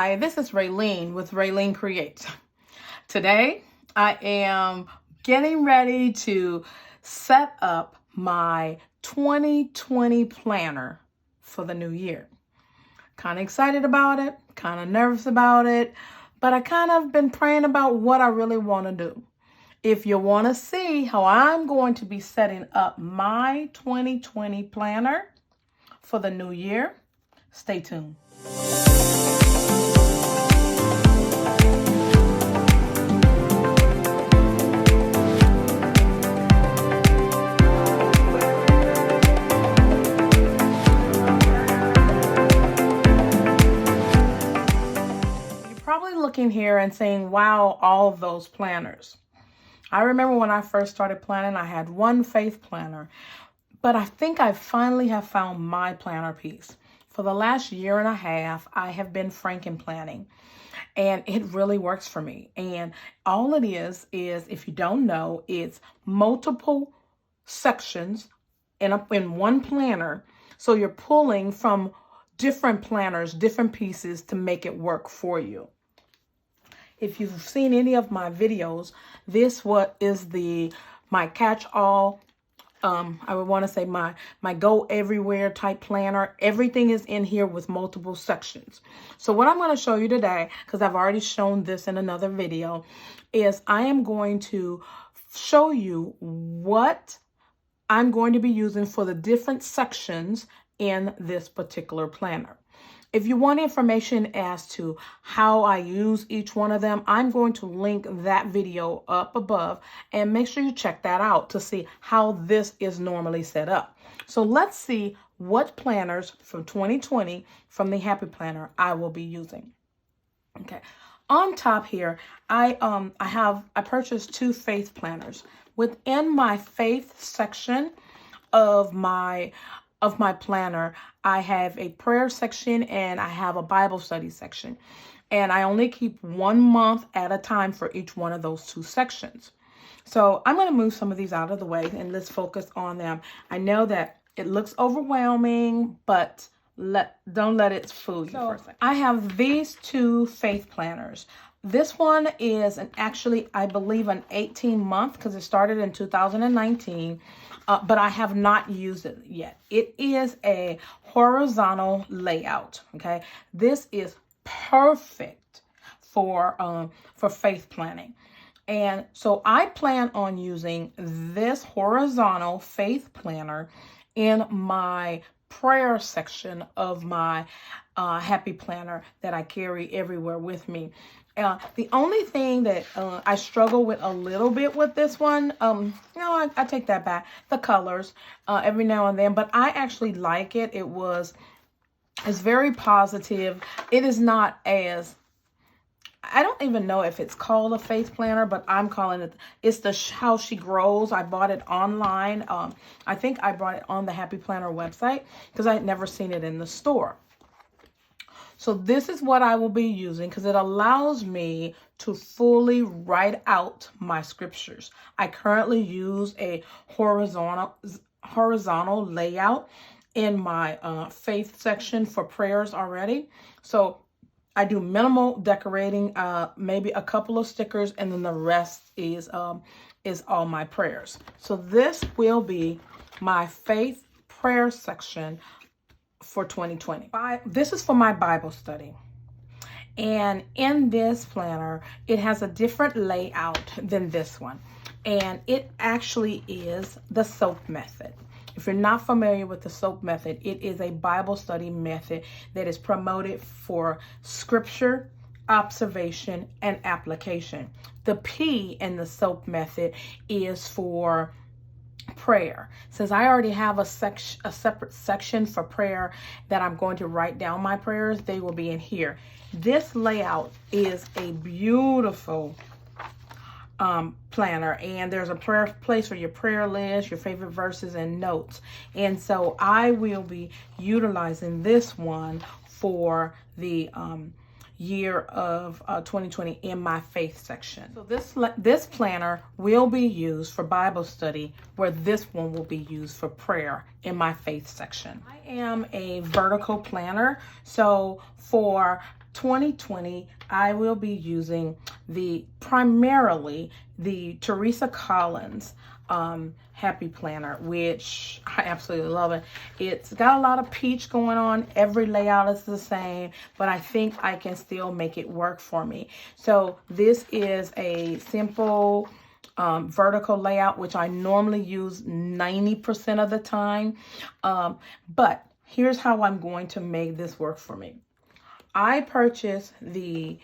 Hi, this is Ralene with RaleneCreates. Today, I am getting ready to set up my 2020 planner for the new year. Kind of excited about it, kind of nervous about it, but I kind of been praying about what I really want to do. If you want to see how I'm going to be setting up my 2020 planner for the new year, stay tuned. Probably looking here and saying, wow, all of those planners. I remember when I first started planning, I had one faith planner, but I think I finally have found my planner piece. For the last year and a half, I have been Franken planning, and it really works for me. And all it is if you don't know, it's multiple sections in one planner. So you're pulling from different planners, different pieces to make it work for you. If you've seen any of my videos, this is my catch-all, I would want to say my go everywhere type planner. Everything is in here with multiple sections. So what I'm going to show you today, because I've already shown this in another video, is I am going to show you what I'm going to be using for the different sections in this particular planner. If you want information as to how I use each one of them, I'm going to link that video up above, and make sure you check that out to see how this is normally set up. So let's see what planners from 2020 from the Happy Planner I will be using. Okay, on top here, I purchased two faith planners. Within my faith section of my planner, I have a prayer section and I have a Bible study section. And I only keep 1 month at a time for each one of those two sections. So I'm going to move some of these out of the way and let's focus on them. I know that it looks overwhelming, but don't let it fool you for a second. I have these two faith planners. This one is actually, I believe, an 18-month because it started in 2019. But I have not used it yet. It is a horizontal layout, okay? This is perfect for faith planning. And so I plan on using this horizontal faith planner in my prayer section of my Happy Planner that I carry everywhere with me. The only thing that I struggle with a little bit with this one, no, I take that back, the colors every now and then, but I actually like it. It's very positive. It is not as, I don't even know if it's called a faith planner, but I'm calling it, it's the How She Grows. I bought it online. I think I bought it on the Happy Planner website because I had never seen it in the store. So this is what I will be using because it allows me to fully write out my scriptures. I currently use a horizontal layout in my faith section for prayers already. So I do minimal decorating, maybe a couple of stickers, and then the rest is all my prayers. So this will be my faith prayer section for 2020. This is for my Bible study. And in this planner, it has a different layout than this one. And it actually is the SOAP method. If you're not familiar with the SOAP method, it is a Bible study method that is promoted for scripture, observation, and application. The P in the SOAP method is for prayer. Since I already have a separate section for prayer that I'm going to write down my prayers, they will be in here. This layout is a beautiful planner, and there's a prayer place for your prayer list, your favorite verses, and notes. And so I will be utilizing this one for the year of 2020 in my faith section. So this planner will be used for Bible study, where this one will be used for prayer in my faith section. I am a vertical planner, so for 2020, I will be using primarily the Teresa Collins Happy Planner, which I absolutely love it. It's got a lot of peach going on. Every layout is the same, but I think I can still make it work for me. So this is a simple vertical layout, which I normally use 90% of the time. But here's how I'm going to make this work for me. I purchased the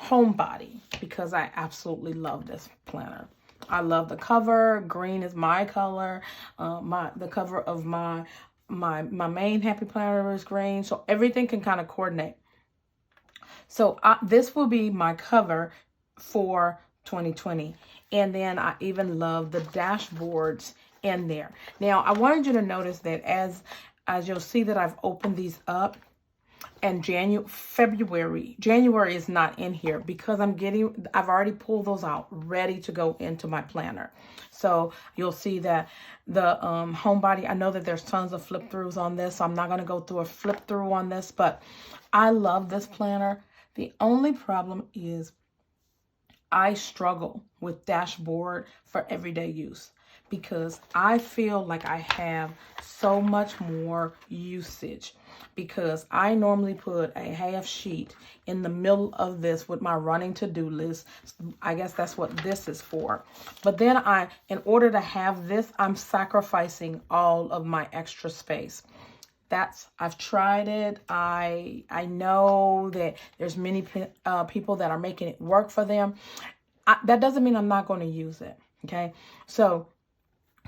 Homebody because I absolutely love this planner. I love the cover. Green is my color. The cover of my main Happy Planner is green, so everything can kind of coordinate. So this will be my cover for 2020. And then I even love the dashboards in there. Now, I wanted you to notice that as you'll see that I've opened these up, and January is not in here because I've already pulled those out ready to go into my planner. So you'll see that the Homebody, I know that there's tons of flip throughs on this, so I'm not going to go through a flip through on this, but I love this planner. The only problem is I struggle with dashboard for everyday use because I feel like I have so much more usage, because I normally put a half sheet in the middle of this with my running to-do list. I guess that's what this is for. But then in order to have this, I'm sacrificing all of my extra space. I've tried it. I know that there's many people that are making it work for them. That doesn't mean I'm not going to use it. Okay. So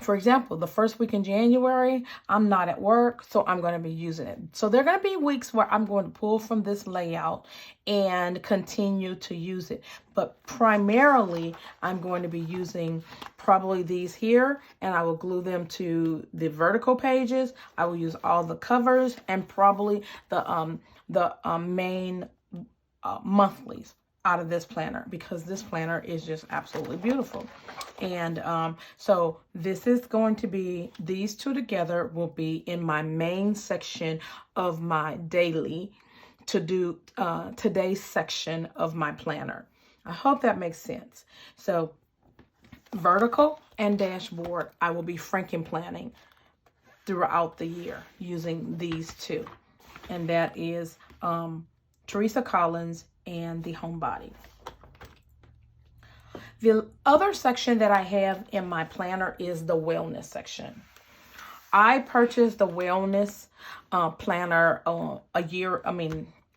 for example, the first week in January, I'm not at work, so I'm going to be using it. So there are going to be weeks where I'm going to pull from this layout and continue to use it. But primarily, I'm going to be using probably these here, and I will glue them to the vertical pages. I will use all the covers and probably the main monthlies out of this planner, because this planner is just absolutely beautiful. And so this is going to be, these two together will be in my main section of my daily to do today's section of my planner. I hope that makes sense. So vertical and dashboard, I will be Franken planning throughout the year using these two. And that is Teresa Collins and the Homebody. The other section that I have in my planner is the wellness section. I purchased the wellness planner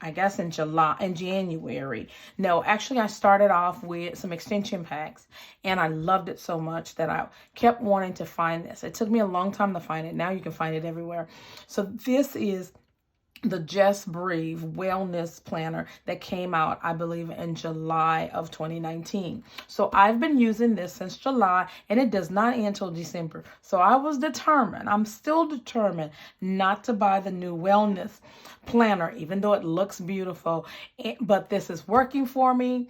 I guess in January. No, actually I started off with some extension packs and I loved it so much that I kept wanting to find this. It took me a long time to find it. Now you can find it everywhere. So this is the Just Breathe Wellness Planner that came out, I believe, in July of 2019. So I've been using this since July, and it does not end until December. So I was determined, I'm still determined not to buy the new wellness planner, even though it looks beautiful, but this is working for me.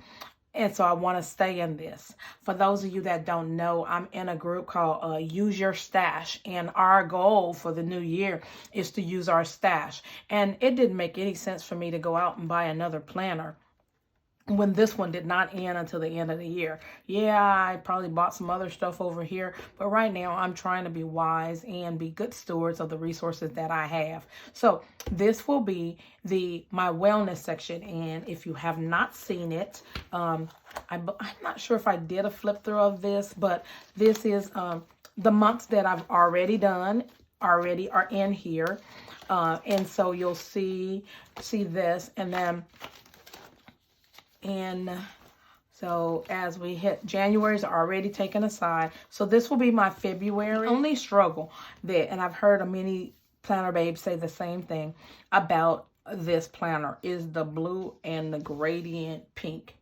And so I want to stay in this. For those of you that don't know, I'm in a group called Use Your Stash. And our goal for the new year is to use our stash. And it didn't make any sense for me to go out and buy another planner when this one did not end until the end of the year. Yeah, I probably bought some other stuff over here, but right now I'm trying to be wise and be good stewards of the resources that I have. So this will be my wellness section, and if you have not seen it, I'm not sure if I did a flip through of this, but this is the months that I've already done are in here, and so you'll see this, and so as we hit January's already taken aside. So this will be my February. Only struggle that, and I've heard many planner babes say the same thing about this planner, is the blue and the gradient pink,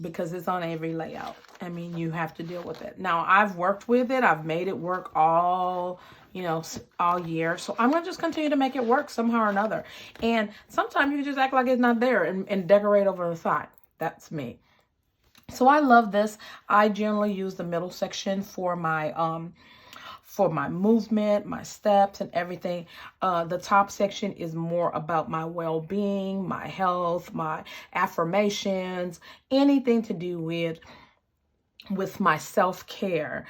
because it's on every layout. I mean, you have to deal with it. Now, I've worked with it. I've made it work all year. So I'm going to just continue to make it work somehow or another. And sometimes you can just act like it's not there and decorate over the side. That's me. So I love this. I generally use the middle section for my for my movement, my steps and everything. The top section is more about my well-being, my health, my affirmations, anything to do with my self-care,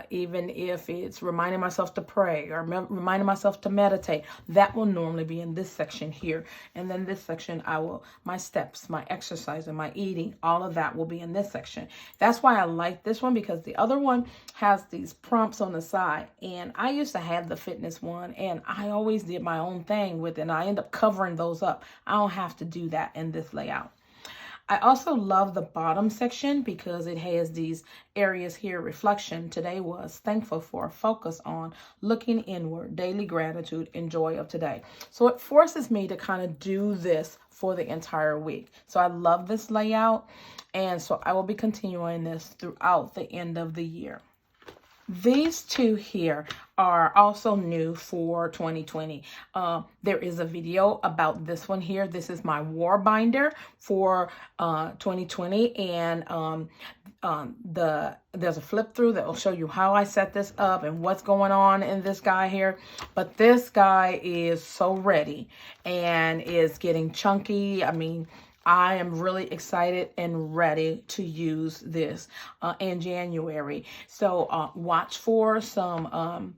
even if it's reminding myself to pray or reminding myself to meditate, that will normally be in this section here. And then this section, my steps, my exercise and my eating, all of that will be in this section. That's why I like this one, because the other one has these prompts on the side. And I used to have the fitness one and I always did my own thing with it. And I end up covering those up. I don't have to do that in this layout. I also love the bottom section because it has these areas here. Reflection today was thankful for, focus on, looking inward, daily gratitude, and joy of today. So it forces me to kind of do this for the entire week. So I love this layout. And so I will be continuing this throughout the end of the year. These two here are also new for 2020. There is a video about this one here. This is my Wor Binder for 2020. And there's a flip through that will show you how I set this up and what's going on in this guy here. But this guy is so ready and is getting chunky. I mean, I am really excited and ready to use this in January. So watch for some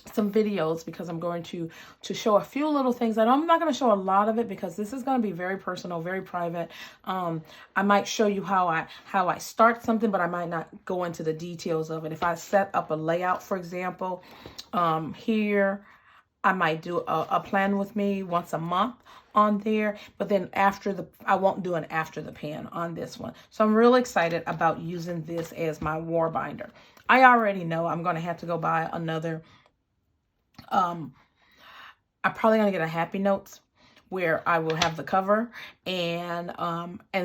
videos, because I'm going to show a few little things. And I'm not going to show a lot of it because this is going to be very personal, very private. I might show you how I start something, but I might not go into the details of it. If I set up a layout, for example, here, I might do a plan with me once a month on there, but then I won't do an after the pan on this one. So I'm really excited about using this as my Wor Binder. I already know I'm going to have to go buy another. I'm probably going to get a Happy Notes where I will have the cover and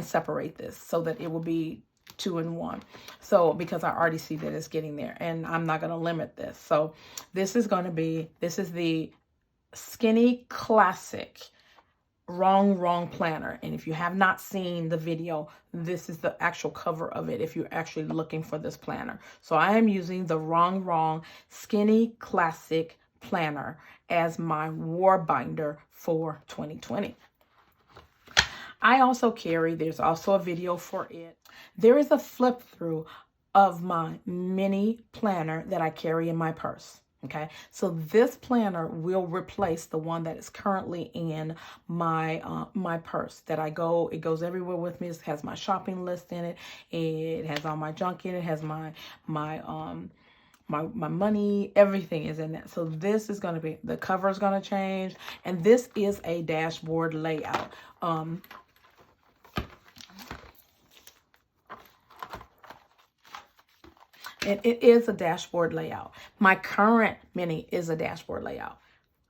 separate this so that it will be 2 in 1. So because I already see that it's getting there, and I'm not going to limit this. So this is the Skinny Classic Wrong planner. And if you have not seen the video, this is the actual cover of it if you're actually looking for this planner. So I am using the Wrong Skinny Classic planner as my Wor Binder for 2020. I also carry, there's also a video for it. There is a flip through of my mini planner that I carry in my purse. Okay, so this planner will replace the one that is currently in my my purse that it goes everywhere with me. It has my shopping list in it. It has all my junk in it. It has my money, everything is in that. So this is going to be, the cover is going to change, and this is a dashboard layout. And it is a dashboard layout. My current mini is a dashboard layout.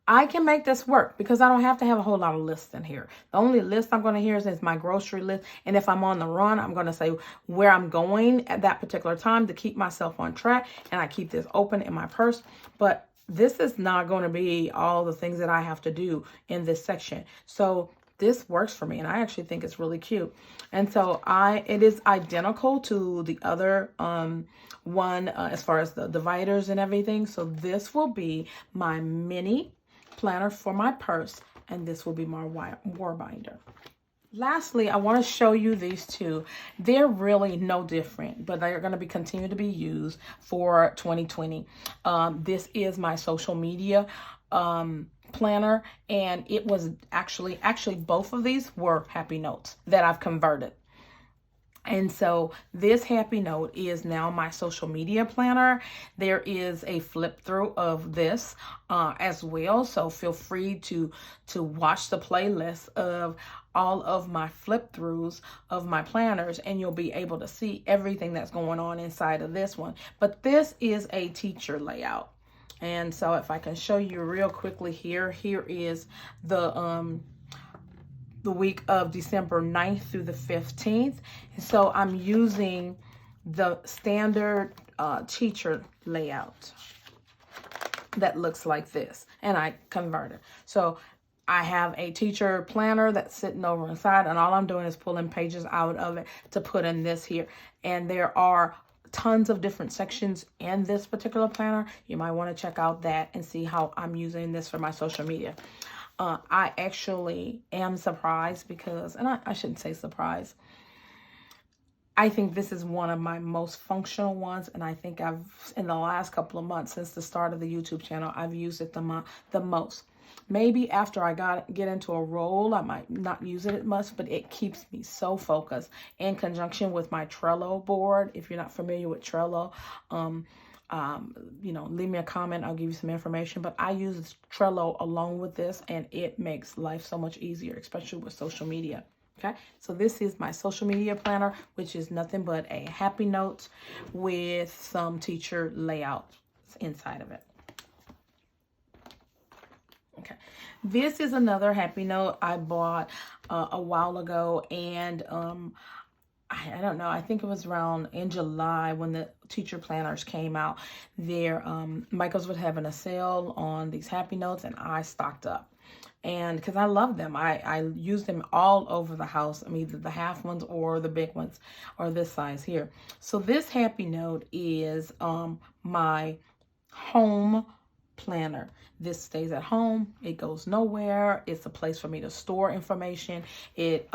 I can make this work because I don't have to have a whole lot of lists in here. The only list I'm going to hear is my grocery list. And if I'm on the run, I'm going to say where I'm going at that particular time to keep myself on track. And I keep this open in my purse. But this is not going to be all the things that I have to do in this section. So this works for me, and I actually think it's really cute. And so it is identical to the other one as far as the dividers and everything. So this will be my mini planner for my purse, and this will be my Wor Binder. Lastly, I want to show you these two. They're really no different, but they're going to continue to be used for 2020. This is my social media planner, and it was actually both of these were Happy Notes that I've converted. And so this Happy Note is now my social media planner. There is a flip through of this as well. So feel free to watch the playlist of all of my flip throughs of my planners, and you'll be able to see everything that's going on inside of this one. But this is a teacher layout. And so if I can show you real quickly here is the week of December 9th through the 15th. And so I'm using the standard teacher layout that looks like this, and I converted. So I have a teacher planner that's sitting over inside, and all I'm doing is pulling pages out of it to put in this here. And there are tons of different sections in this particular planner. You might want to check out that and see how I'm using this for my social media. I actually am surprised because, and I shouldn't say surprised, I think this is one of my most functional ones, and I think in the last couple of months since the start of the YouTube channel, I've used it the most. Maybe after I get into a role, I might not use it much, but it keeps me so focused in conjunction with my Trello board. If you're not familiar with Trello, leave me a comment. I'll give you some information, but I use Trello along with this, and it makes life so much easier, especially with social media. Okay, so this is my social media planner, which is nothing but a happy note with some teacher layouts inside of it. Okay, this is another happy note I bought a while ago, and I don't know, I think it was around in July when the teacher planners came out. Michael's was having a sale on these happy notes, and I stocked up. And because I love them, I use them all over the house. I mean, either the half ones or the big ones, or this size here. So this happy note is my home planner. This stays at home. It goes nowhere. It's a place for me to store information. It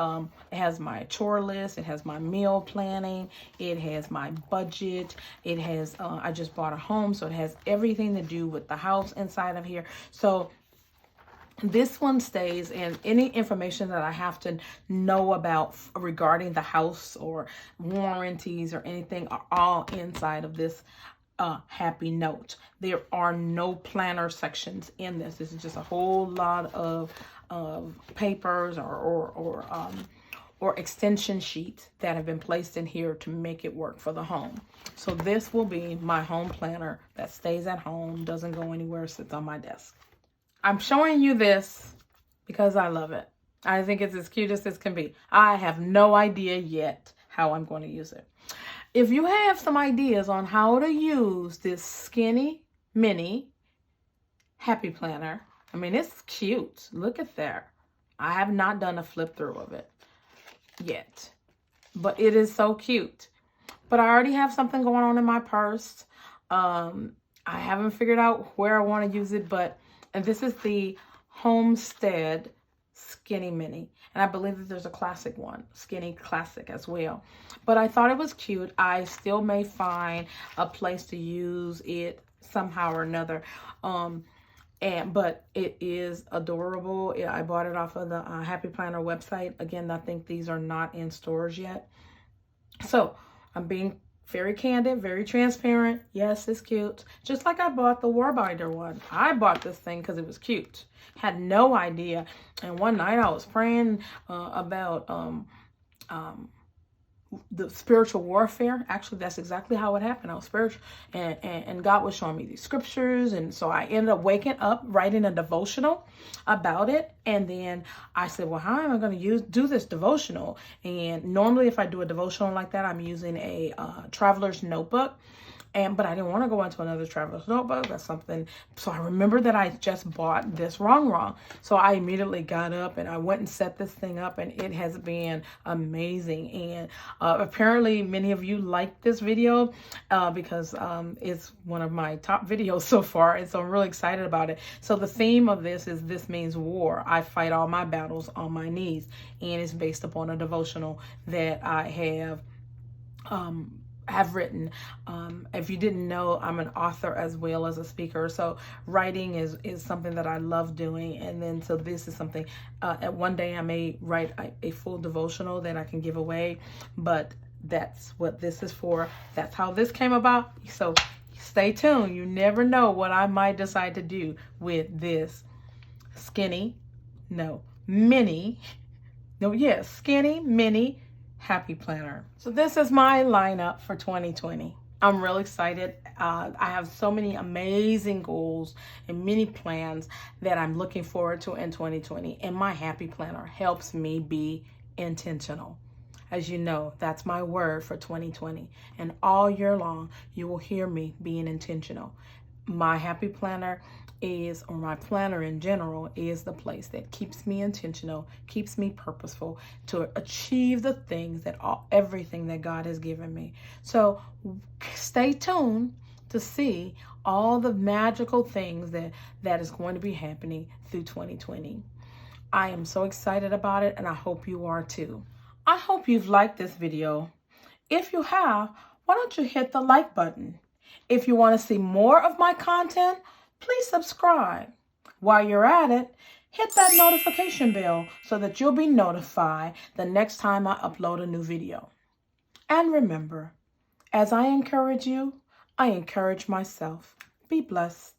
has my chore list. It has my meal planning. It has my budget. It has, I just bought a home, so it has everything to do with the house inside of here. So this one stays, and any information that I have to know about regarding the house or warranties or anything are all inside of this happy note. There are no planner sections in this. This is just a whole lot of papers or extension sheets that have been placed in here to make it work for the home. So this will be my home planner that stays at home, doesn't go anywhere, sits on my desk. I'm showing you this because I love it. I think it's as cute as this can be. I have no idea yet how I'm going to use it. If you have some ideas on how to use this skinny mini happy planner, I mean, it's cute. Look at there. I have not done a flip through of it yet, but it is so cute. But I already have something going on in my purse. I haven't figured out where I want to use it, and this is the Homestead Skinny Mini. And I believe that there's a classic one, Skinny Classic as well. But I thought it was cute. I still may find a place to use it somehow or another. But it is adorable. I bought it off of the Happy Planner website. Again, I think these are not in stores yet. So I'm being very candid, very transparent. Yes, it's cute. Just like I bought the Wor Binder one. I bought this thing because it was cute. Had no idea. And one night I was praying about the spiritual warfare. Actually, that's exactly how it happened. I was spiritual, and God was showing me these scriptures, and so I ended up waking up, writing a devotional about it. And then I said, well, how am I going to do this devotional? And normally if I do a devotional like that, I'm using a traveler's notebook. But I didn't want to go into another traveler's notebook. That's something. So I remember that I just bought this wrong. So I immediately got up and I went and set this thing up, and it has been amazing. And apparently many of you like this video because it's one of my top videos so far. And so I'm really excited about it. So the theme of this is "This means war. I fight all my battles on my knees." And it's based upon a devotional that I have written. If you didn't know, I'm an author as well as a speaker. So writing is something that I love doing. And then so this is something, at one day I may write a full devotional that I can give away, but that's what this is for. That's how this came about. So stay tuned. You never know what I might decide to do with this skinny mini happy planner. So this is my lineup for 2020. I'm really excited. I have so many amazing goals and many plans that I'm looking forward to in 2020. And my happy planner helps me be intentional. As you know, that's my word for 2020. And all year long, you will hear me being intentional. My happy planner is, or my planner in general, is the place that keeps me intentional, keeps me purposeful to achieve the things that everything that God has given me. So stay tuned to see all the magical things that is going to be happening through 2020. I am so excited about it, and I hope you are too. I hope you've liked this video. If you have, why don't you hit the like button? If you want to see more of my content, please subscribe. While you're at it, hit that notification bell so that you'll be notified the next time I upload a new video. And remember, as I encourage you, I encourage myself. Be blessed.